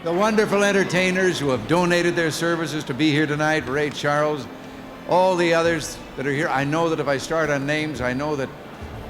The wonderful entertainers who have donated their services to be here tonight, Ray Charles, all the others that are here. I know that if I start on names, I know that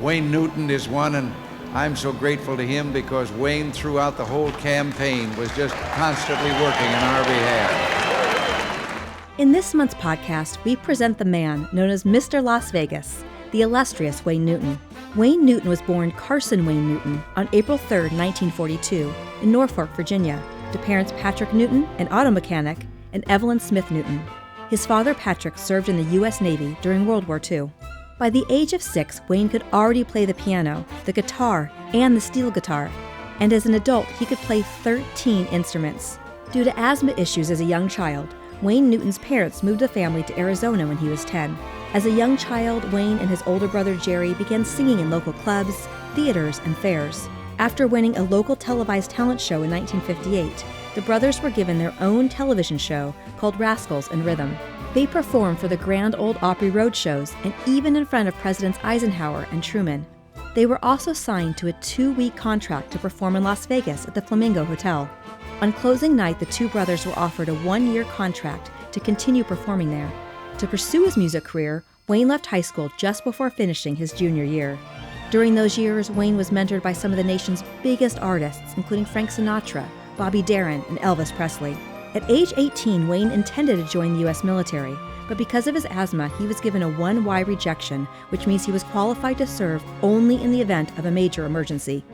Wayne Newton is one, and I'm so grateful to him because Wayne, throughout the whole campaign, was just constantly working on our behalf. In this month's podcast, we present the man known as Mr. Las Vegas, the illustrious Wayne Newton. Wayne Newton was born Carson Wayne Newton on April 3, 1942, in Norfolk, Virginia, to parents Patrick Newton, an auto mechanic, and Evelyn Smith Newton. His father, Patrick, served in the U.S. Navy during World War II. By the age of 6, Wayne could already play the piano, the guitar, and the steel guitar, and as an adult, he could play 13 instruments. Due to asthma issues as a young child, Wayne Newton's parents moved the family to Arizona when he was 10. As a young child, Wayne and his older brother Jerry began singing in local clubs, theaters, and fairs. After winning a local televised talent show in 1958, the brothers were given their own television show called Rascals and Rhythm. They performed for the Grand Ole Opry road shows and even in front of Presidents Eisenhower and Truman. They were also signed to a 2-week contract to perform in Las Vegas at the Flamingo Hotel. On closing night, the two brothers were offered a 1-year contract to continue performing there. To pursue his music career, Wayne left high school just before finishing his junior year. During those years, Wayne was mentored by some of the nation's biggest artists, including Frank Sinatra, Bobby Darin, and Elvis Presley. At age 18, Wayne intended to join the U.S. military, but because of his asthma, he was given a 1Y rejection, which means he was qualified to serve only in the event of a major emergency.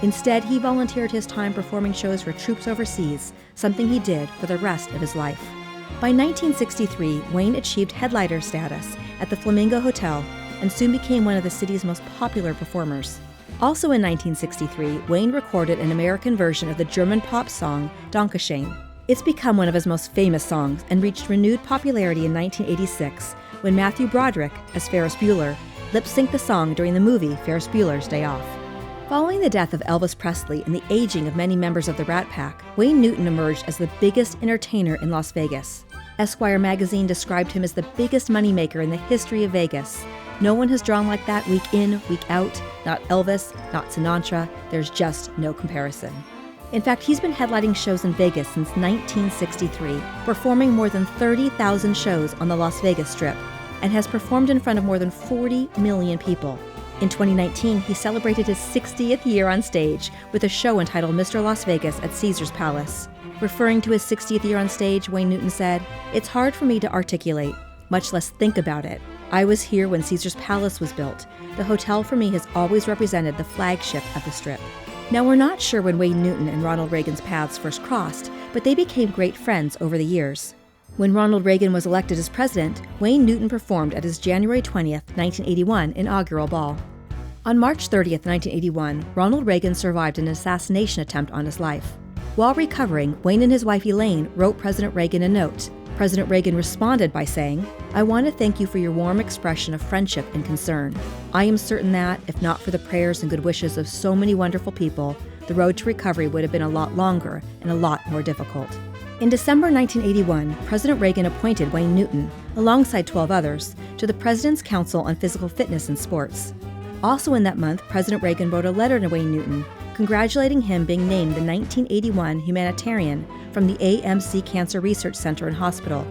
Instead, he volunteered his time performing shows for troops overseas, something he did for the rest of his life. By 1963, Wayne achieved headliner status at the Flamingo Hotel and soon became one of the city's most popular performers. Also in 1963, Wayne recorded an American version of the German pop song Dankeschön. It's become one of his most famous songs and reached renewed popularity in 1986 when Matthew Broderick, as Ferris Bueller, lip-synced the song during the movie Ferris Bueller's Day Off. Following the death of Elvis Presley and the aging of many members of the Rat Pack, Wayne Newton emerged as the biggest entertainer in Las Vegas. Esquire magazine described him as the biggest moneymaker in the history of Vegas. No one has drawn like that week in, week out. Not Elvis, not Sinatra. There's just no comparison. In fact, he's been headlining shows in Vegas since 1963, performing more than 30,000 shows on the Las Vegas Strip, and has performed in front of more than 40 million people. In 2019, he celebrated his 60th year on stage with a show entitled Mr. Las Vegas at Caesar's Palace. Referring to his 60th year on stage, Wayne Newton said, "It's hard for me to articulate, much less think about it. I was here when Caesar's Palace was built. The hotel for me has always represented the flagship of the Strip." Now, we're not sure when Wayne Newton and Ronald Reagan's paths first crossed, but they became great friends over the years. When Ronald Reagan was elected as president, Wayne Newton performed at his January 20th, 1981 inaugural ball. On March 30th, 1981, Ronald Reagan survived an assassination attempt on his life. While recovering, Wayne and his wife Elaine wrote President Reagan a note. President Reagan responded by saying, "I want to thank you for your warm expression of friendship and concern. I am certain that, if not for the prayers and good wishes of so many wonderful people, the road to recovery would have been a lot longer and a lot more difficult." In December 1981, President Reagan appointed Wayne Newton, alongside 12 others, to the President's Council on Physical Fitness and Sports. Also in that month, President Reagan wrote a letter to Wayne Newton, congratulating him being named the 1981 humanitarian from the AMC Cancer Research Center and Hospital.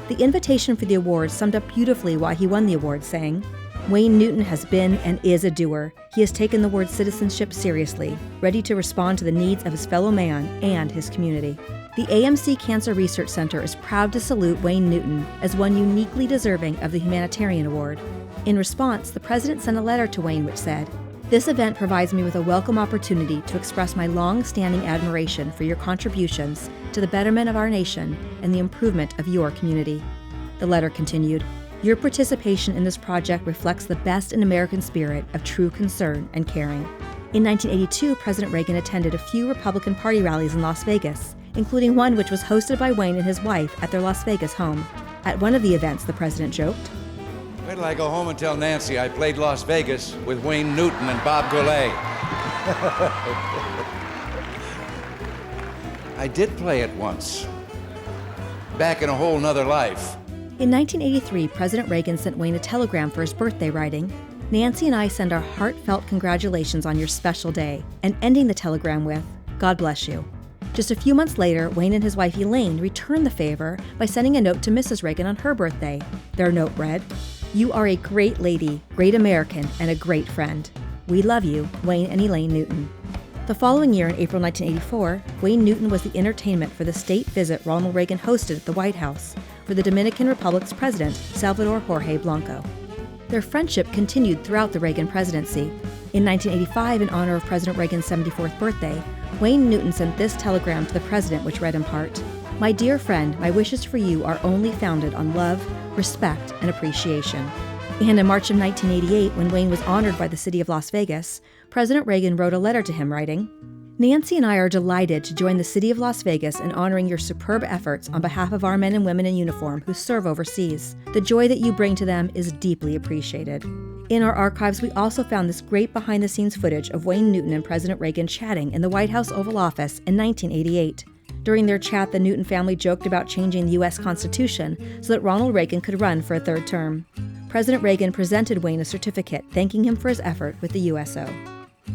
The invitation for the award summed up beautifully why he won the award, saying, "Wayne Newton has been and is a doer. He has taken the word citizenship seriously, ready to respond to the needs of his fellow man and his community." The AMC Cancer Research Center is proud to salute Wayne Newton as one uniquely deserving of the Humanitarian Award. In response, the President sent a letter to Wayne which said, "This event provides me with a welcome opportunity to express my long-standing admiration for your contributions to the betterment of our nation and the improvement of your community." The letter continued, "Your participation in this project reflects the best in American spirit of true concern and caring." In 1982, President Reagan attended a few Republican Party rallies in Las Vegas, including one which was hosted by Wayne and his wife at their Las Vegas home. At one of the events, the President joked, "Wait till I go home and tell Nancy I played Las Vegas with Wayne Newton and Bob Goulet." I did play it once, back in a whole nother life. In 1983, President Reagan sent Wayne a telegram for his birthday, writing, "Nancy and I send our heartfelt congratulations on your special day," and ending the telegram with, "God bless you." Just a few months later, Wayne and his wife Elaine returned the favor by sending a note to Mrs. Reagan on her birthday. Their note read, "You are a great lady, great American, and a great friend. We love you, Wayne and Elaine Newton." The following year, in April 1984, Wayne Newton was the entertainment for the state visit Ronald Reagan hosted at the White House for the Dominican Republic's president, Salvador Jorge Blanco. Their friendship continued throughout the Reagan presidency. In 1985, in honor of President Reagan's 74th birthday, Wayne Newton sent this telegram to the president, which read in part, "My dear friend, my wishes for you are only founded on love, respect, and appreciation." And in March of 1988, when Wayne was honored by the city of Las Vegas, President Reagan wrote a letter to him writing, "Nancy and I are delighted to join the city of Las Vegas in honoring your superb efforts on behalf of our men and women in uniform who serve overseas. The joy that you bring to them is deeply appreciated." In our archives, we also found this great behind-the-scenes footage of Wayne Newton and President Reagan chatting in the White House Oval Office in 1988. During their chat, the Newton family joked about changing the U.S. Constitution so that Ronald Reagan could run for a third term. President Reagan presented Wayne a certificate thanking him for his effort with the USO.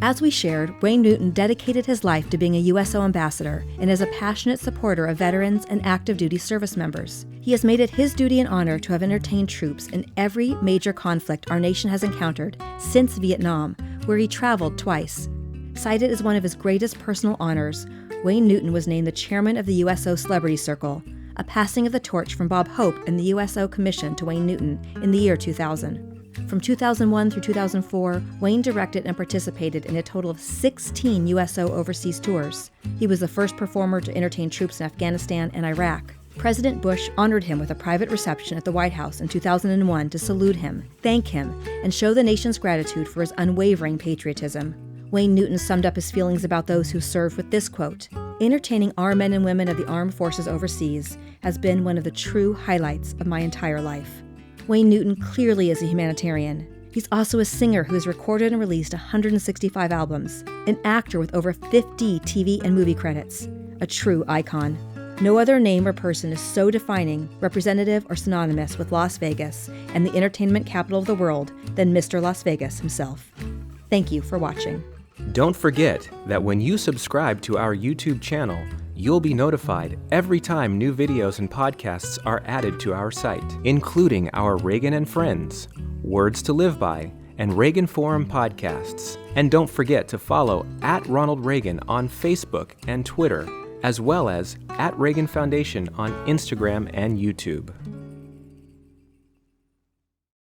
As we shared, Wayne Newton dedicated his life to being a USO ambassador and is a passionate supporter of veterans and active duty service members. He has made it his duty and honor to have entertained troops in every major conflict our nation has encountered since Vietnam, where he traveled twice. Cited as one of his greatest personal honors, Wayne Newton was named the chairman of the USO Celebrity Circle, a passing of the torch from Bob Hope and the USO Commission to Wayne Newton in the year 2000. From 2001 through 2004, Wayne directed and participated in a total of 16 USO overseas tours. He was the first performer to entertain troops in Afghanistan and Iraq. President Bush honored him with a private reception at the White House in 2001 to salute him, thank him, and show the nation's gratitude for his unwavering patriotism. Wayne Newton summed up his feelings about those who served with this quote, "Entertaining our men and women of the armed forces overseas has been one of the true highlights of my entire life." Wayne Newton clearly is a humanitarian. He's also a singer who has recorded and released 165 albums, an actor with over 50 TV and movie credits, a true icon. No other name or person is so defining, representative, or synonymous with Las Vegas and the entertainment capital of the world than Mr. Las Vegas himself. Thank you for watching. Don't forget that when you subscribe to our YouTube channel, you'll be notified every time new videos and podcasts are added to our site, including our Reagan and Friends, Words to Live By, and Reagan Forum podcasts. And don't forget to follow @Ronald Reagan on Facebook and Twitter, as well as @Reagan Foundation on Instagram and YouTube.